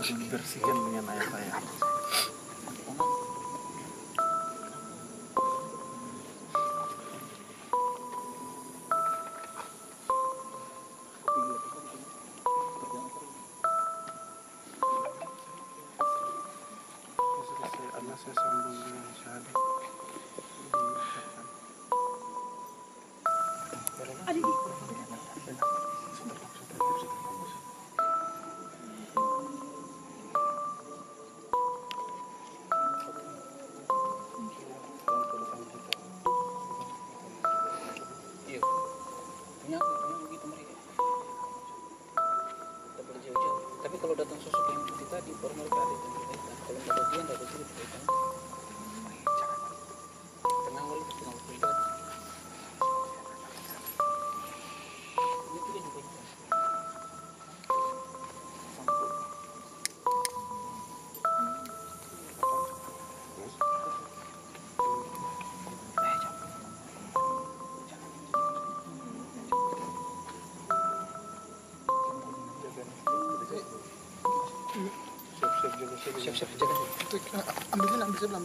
dibersihkan dengan ayat-ayat. Saya sambung dengan syahadat.
baru mereka ada itu berkaitan. Kalau nggak ada dia nggak ada itu berkaitan. Tenang dulu, tenang dulu. Ini tidak juga bisa. Siap-siap jaga.
Itu ambil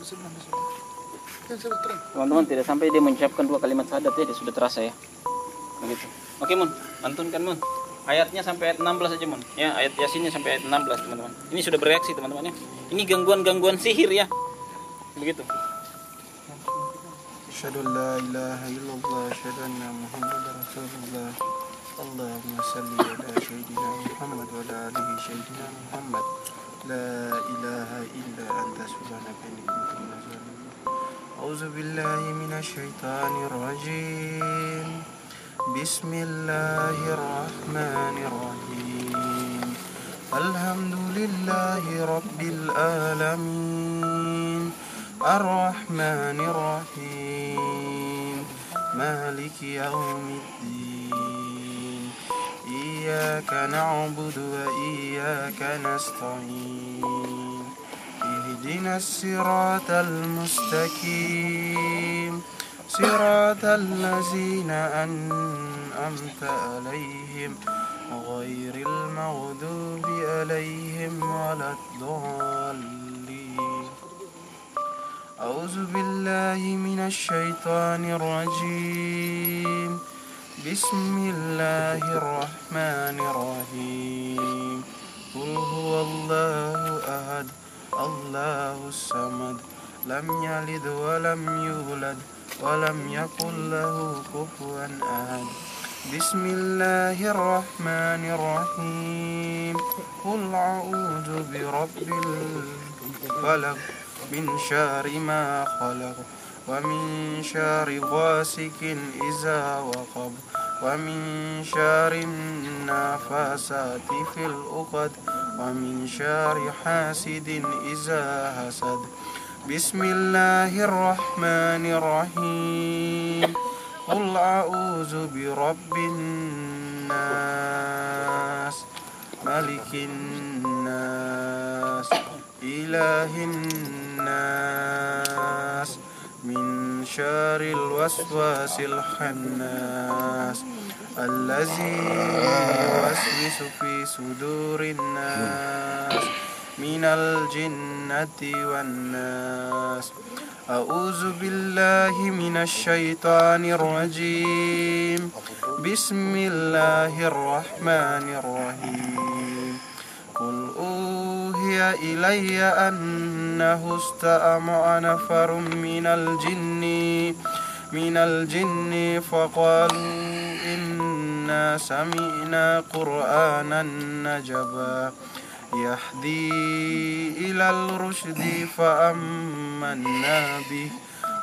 sebelah. Ya, sebelah terang.
Teman-teman, tidak sampai dia mengucapkan 2 kalimat syahadat ya, dia sudah terasa ya. Begitu. Oke, Mun. Lantunkan, Mun. Ayatnya sampai ayat 16 aja, Mun. Ya, ayat Yasinnya sampai ayat 16, teman-teman. Ini sudah bereaksi, teman-teman ya. Ini gangguan-gangguan sihir ya. Begitu.
Asyhadu an la ilaha illallah, asyhadu anna Muhammadar Rasulullah. Allahumma salli ala sayyidina Muhammad wa ala alihi sayyidina Muhammad. La ilaha illa anta subhanaka inni kuntu minaz zalimin. A'udzu billahi minasy syaithanir rajim. Bismillahirrahmanirrahim. Alhamdulillahi rabbil alamin. Ar-Rahmanir Rahim. Maliki yaumiddin. Iyyaka na'budu wa iyyaka nasta'in. Ihdinas siratal mustaqim. Siratal ladzina an'amta 'alaihim ghairil maghdubi 'alaihim waladdallin. A'udzu billahi minasy syaithanir rajim. Bismillahirrahmanirrahim. Qul huwallahu ahad, Allahus samad, lam yalid wa lam yulad wa lam yakul lahu kufuwan ahad. Bismillahirrahmanirrahim. Qul a'udzu birabbil falaq min syarri ma khalaq wa min syarri ghasikin iza waqab wa min syarri nafasati fil uqad wa min syarri hasidin iza hasad. Bismillahirrahmanirrahim. Qul a'udzu birabbin nas, malikin nas, ilahin nas, min syarril waswasil khannas, allazi yuwaswisu fi sudurin nas, minal jinnati wan nas. A'udzu billahi minasy syaithanir rajim. Bismillahirrahmanirrahim. Qul uhiya ilayya annahu istama'a nafarun minal jinni faqalu inna sami'na qur'anan najaba yahdi ilal rusydi fa'amanna bih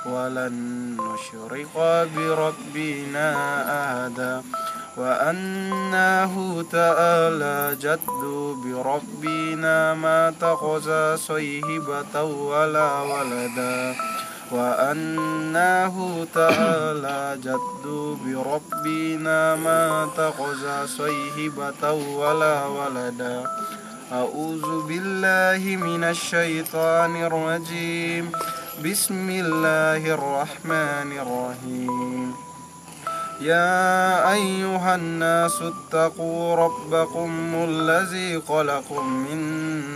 walan nusyrika birabbina ahada wa annahu ta'ala jaddu birabbina ma taqaza sayhibatan wala walada wa annahu ta'ala jaddu birabbina ma taqaza sayhibatan wala walada. A'udzu billahi minasy syaithanir rajim. Bismillahirrahmanirrahim. Ya ayyuhan nasu ittaqu rabbakumul ladzi khalaqakum min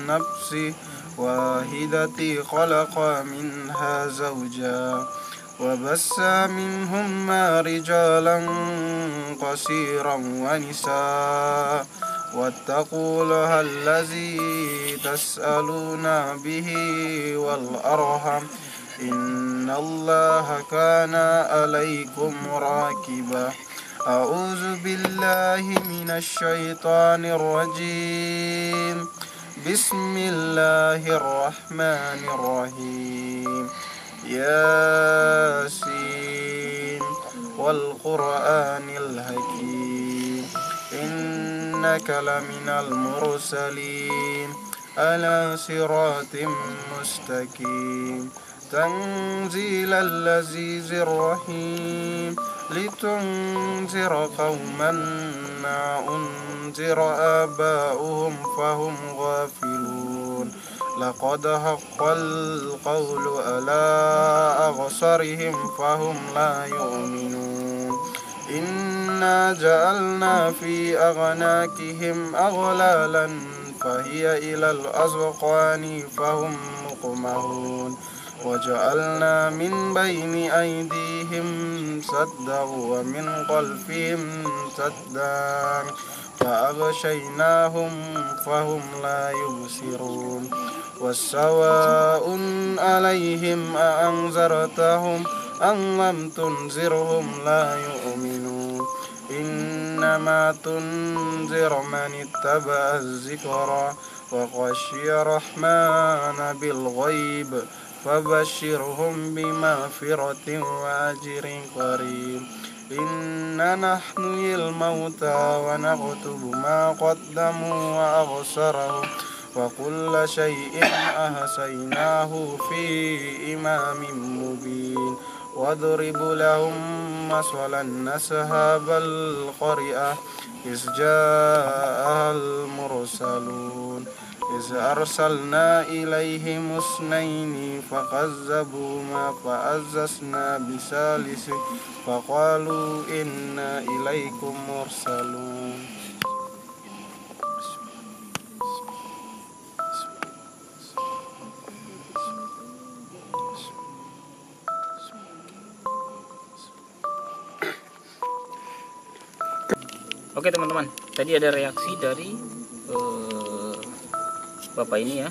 nafsin wahidati khalaqa minha zawja wa bassa minhumma rijalan qasiran wa nisaa wattaqu allazi tas'aluna bihi wal arham innallaha kana alaykum raqiba. A'udzu billahi minasy syaithanir rajim. Bismillahirrahmanirrahim. Yasin wal Qur'anil hakim. Innaka laminal mursalin على صراط مستقيم تنزيل العزيز الرحيم لتنذر قوما ما أنذر آباؤهم فهم غافلون لقد حق القول على أبصارهم فهم لا يؤمنون إنا جعلنا في أعناقهم أغلالا فهي إلى الأذقان فهم مقمحون وجعلنا من بين أيديهم سدا ومن خلفهم سدا فأغشيناهم فهم لا يبصرون والسواء عليهم أأنذرتهم أم لم تنذرهم لا يؤمنون إنما تنذر من اتبع الذكر وخشي الرحمن بالغيب فبشرهم بمغفرة وأجر كريم إنا نحيي الموتى ونكتب ما قدموا وأبصارهم وكل شيء أحصيناه في إمام مبين واضرب لهم مثلا أصحاب القرية إذ جاءها المرسلون إذ أرسلنا إليهم اثنين فكذبوهما فعززنا بثالث فقالوا إنا إليكم مرسلون.
Oke teman-teman, tadi ada reaksi dari Bapak ini ya,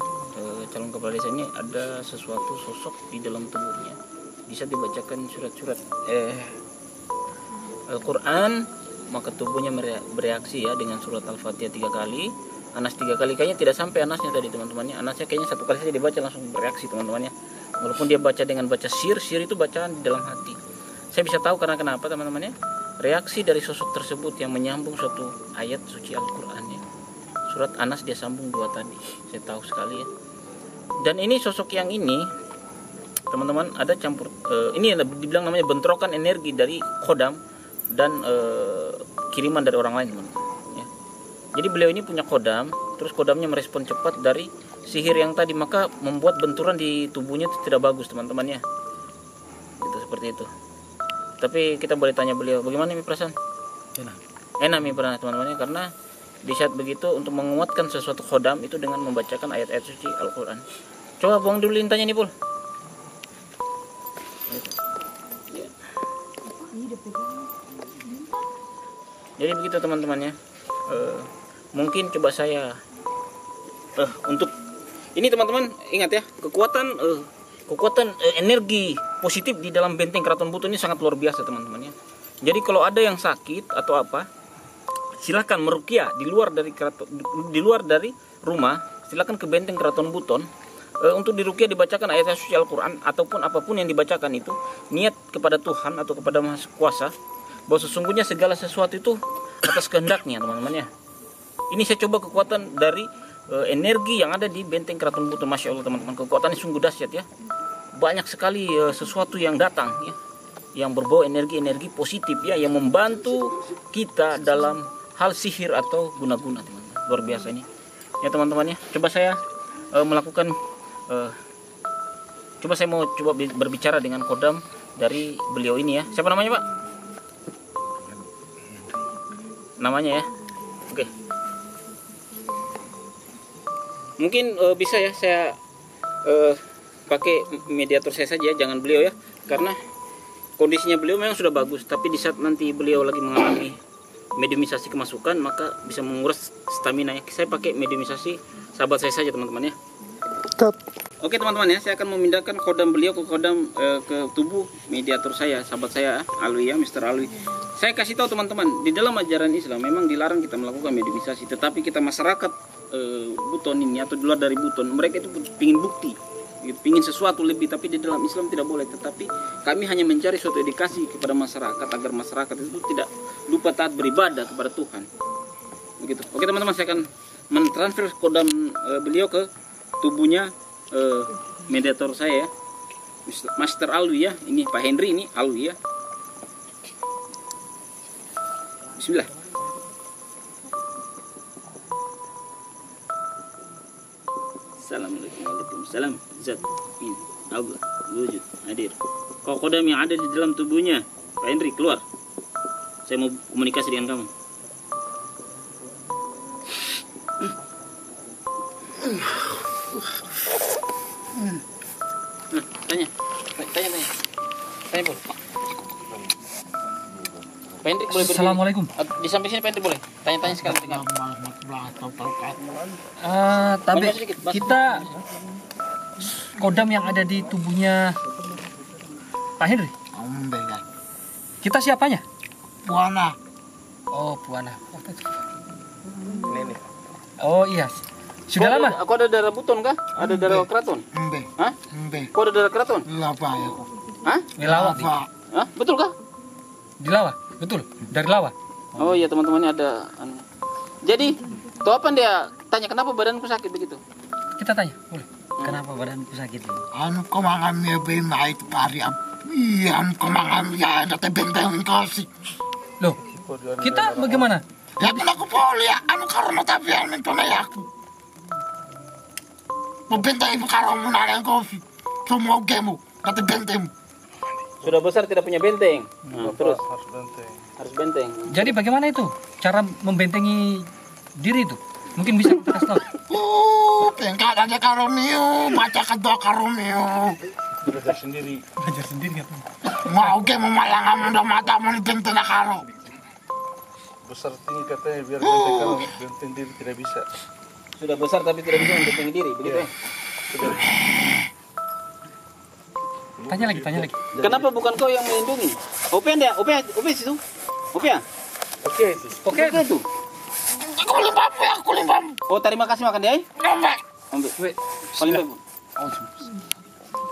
calon kepala desa ini, ada sesuatu sosok di dalam tubuhnya. Bisa dibacakan surat-surat Al-Quran, maka tubuhnya bereaksi ya dengan surat Al-Fatihah 3 kali, Anas 3 kali. Kayaknya tidak sampai Anasnya tadi teman-temannya. Anasnya kayaknya 1 kali saja dibaca langsung bereaksi teman-temannya. Walaupun dia baca dengan baca sir itu bacaan di dalam hati. Saya bisa tahu karena kenapa teman-temannya? Reaksi dari sosok tersebut yang menyambung suatu ayat suci Al-Quran ya. Surat Anas dia sambung 2 tadi, saya tahu sekali ya. Dan ini sosok yang ini teman-teman ada campur ini dibilang namanya bentrokan energi dari kodam dan kiriman dari orang lain teman-teman ya. Jadi beliau ini punya kodam, terus kodamnya merespon cepat dari sihir yang tadi, maka membuat benturan di tubuhnya itu tidak bagus teman-teman ya. Itu seperti itu. Tapi kita boleh tanya beliau, bagaimana nih perasaan? Enak nih pernah teman-teman ya, karena di saat begitu untuk menguatkan sesuatu khodam itu dengan membacakan ayat-ayat suci Al-Quran. Coba buang dulu lintanya nih Pul. Jadi begitu teman-teman ya. Mungkin coba saya untuk ini teman-teman ingat ya, kekuatan energi positif di dalam benteng Keraton Buton ini sangat luar biasa teman-teman ya. Jadi kalau ada yang sakit atau apa, silakan meruqyah di luar dari rumah, silakan ke benteng Keraton Buton untuk diruqyah, dibacakan ayat suci Al-Quran ataupun apapun yang dibacakan itu, niat kepada Tuhan atau kepada Maha Kuasa bahwa sesungguhnya segala sesuatu itu atas kehendaknya teman-teman ya. Ini saya coba kekuatan dari energi yang ada di benteng Keraton Buton. Masya Allah teman-teman, kekuatannya sungguh dahsyat ya. Banyak sekali sesuatu yang datang ya, yang berbau energi-energi positif ya, yang membantu kita dalam hal sihir atau guna-guna teman-teman. Luar biasa ini ya teman-teman ya. Coba saya melakukan coba saya mau coba berbicara dengan kodam dari beliau ini ya. Siapa namanya Pak? Namanya ya. Oke. Mungkin bisa ya saya pakai mediator saya saja, jangan beliau ya, karena kondisinya beliau memang sudah bagus, tapi di saat nanti beliau lagi mengalami mediumisasi kemasukan maka bisa menguras stamina nya. Saya pakai mediumisasi sahabat saya saja teman-teman ya. Oke teman-teman ya, saya akan memindahkan kodam beliau ke kodam ke tubuh mediator saya, sahabat saya Alwi ya, Mr. Alwi. Saya kasih tahu teman-teman, di dalam ajaran Islam memang dilarang kita melakukan mediumisasi, tetapi kita masyarakat Buton ini atau di luar dari Buton, mereka itu ingin bukti, ingin sesuatu lebih, tapi di dalam Islam tidak boleh. Tetapi kami hanya mencari suatu edukasi kepada masyarakat agar masyarakat itu tidak lupa taat beribadah kepada Tuhan. Begitu. Oke teman-teman, saya akan mentransfer kodam beliau ke tubuhnya mediator saya ya, Master Alwi ya. Ini Pak Henry, ini Alwi ya. Bismillah. Assalamualaikum warahmatullahi wabarakatuh. Zat ini Allah wujud hadir. Kau kodam yang ada di dalam tubuhnya Pak Henry keluar. Saya mau komunikasi dengan kamu. Nah, tanya Pol. Pak Hendrik boleh berdiri.
Assalamualaikum.
Di samping sini Pak Hendrik boleh. Tanya-tanya sekali dengan.
Tapi kita kodam yang ada di tubuhnya Pak Henry. Kita siapanya?
Buana.
Oh, Buana. Oh iya. Sudah lama?
Aku ada darah buton kah? Ada darah keraton?
Mbe.
Hah?
Mbe.
Kau ada darah keraton?
Lapa ya kok.
Hah?
Di Lawa.
Hah? Betul kah?
Di Lawa. Betul. Dari Lawa.
Oh iya teman-temannya ada. Jadi, tuh apa dia tanya kenapa badanku sakit begitu?
Kita tanya, boleh. Kenapa badanku sakit?
Anu komangannya bema itu pariam. Iya, anu komangan ya ada benteng kasih.
Loh, kita bagaimana?
Ya kan aku poli ya, anu karena tapi anu cuma ya aku. Benteng ibu karena nanya kopi. Semua gemu, kata benteng.
Sudah besar tidak punya benteng. Nah, terus
harus benteng.
harus benteng.
Jadi bagaimana itu cara membentengi diri itu? Mungkin bisa kita kasih tahu.
Pengkat aja karomio, baca kedua karomio.
Belajar sendiri.
Belajar sendiri ya,
Mau ke memalangan muda mata mau benteng karo.
Besar tinggi katanya biar benteng kalau benteng diri tidak bisa.
Sudah besar tapi tidak bisa membentengi diri, begitu ya?
Tanya lagi.
Kenapa bukan kau yang melindungi? Open dia, open situ. Open.
Oke itu.
Oke itu.
Aku limbam.
Oh, terima kasih makan dia.
Ngombe.
Ambil. Paling baik.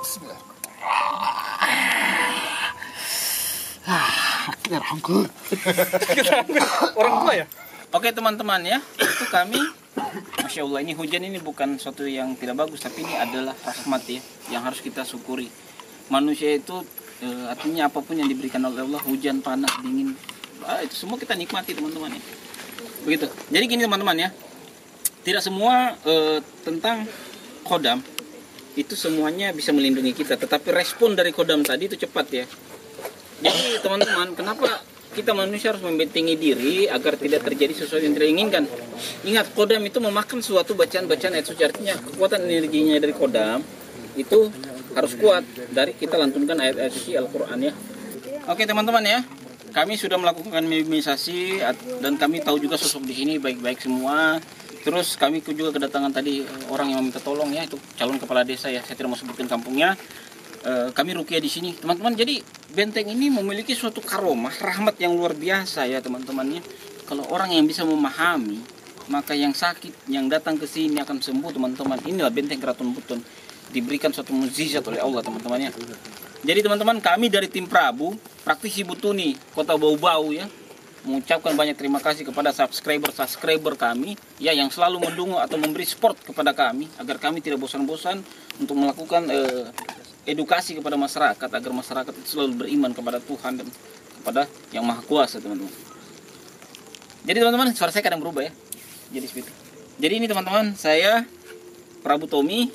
Bismillah. Alhamdulillah.
Orang tua ya?
Oke teman-teman ya, itu kami, Masya Allah ini hujan ini bukan sesuatu yang tidak bagus, tapi ini adalah rahmat ya, yang harus kita syukuri. Manusia itu artinya apapun yang diberikan oleh Allah, hujan, panas, dingin, itu semua kita nikmati teman-teman ya. Begitu. Jadi gini teman-teman ya, tidak semua tentang kodam itu semuanya bisa melindungi kita, tetapi respon dari kodam tadi itu cepat ya. Jadi teman-teman, kenapa kita manusia harus membentengi diri agar tidak terjadi sesuatu yang tidak diinginkan? Ingat, kodam itu memakan suatu bacaan-bacaan ayat suci, artinya kekuatan energinya dari kodam itu harus kuat dari kita lantunkan ayat-ayat suci Al-Quran ya. Oke teman-teman ya, kami sudah melakukan minimalisasi dan kami tahu juga sosok di sini baik-baik semua. Terus kami juga kedatangan tadi orang yang meminta tolong ya, itu calon kepala desa ya, saya tidak mau sebutkan kampungnya. Kami ruqyah di sini teman-teman. Jadi benteng ini memiliki suatu karomah rahmat yang luar biasa ya teman-temannya. Kalau orang yang bisa memahami, maka yang sakit yang datang ke sini akan sembuh teman-teman. Inilah benteng Keraton Buton, diberikan suatu mukjizat oleh Allah teman-temannya. Jadi teman-teman, kami dari tim Prabu Praktisi Butuni Kota Bau-Bau ya, mengucapkan banyak terima kasih kepada subscriber kami ya, yang selalu mendukung atau memberi support kepada kami agar kami tidak bosan-bosan untuk melakukan edukasi kepada masyarakat agar masyarakat itu selalu beriman kepada Tuhan dan kepada Yang Maha Kuasa teman-teman. Jadi teman-teman, suara saya kadang berubah ya. Jadi seperti itu. Jadi ini teman-teman, saya Prabu Tommy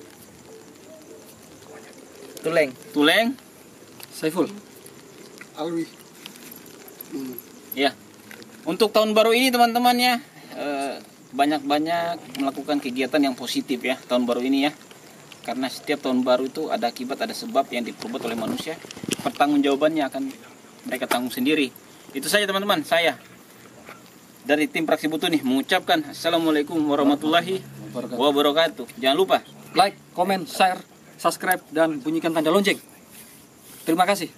Tuleng
Saiful Alwi.
ya. Untuk tahun baru ini teman-teman ya, banyak-banyak melakukan kegiatan yang positif ya tahun baru ini ya. Karena setiap tahun baru itu ada akibat, ada sebab yang diperbuat oleh manusia. Pertanggungjawabannya akan mereka tanggung sendiri. Itu saja teman-teman, saya dari tim Praksi Butuni mengucapkan Assalamualaikum warahmatullahi wabarakatuh. Jangan lupa
Like, comment, share, subscribe, dan bunyikan tanda lonceng. Terima kasih.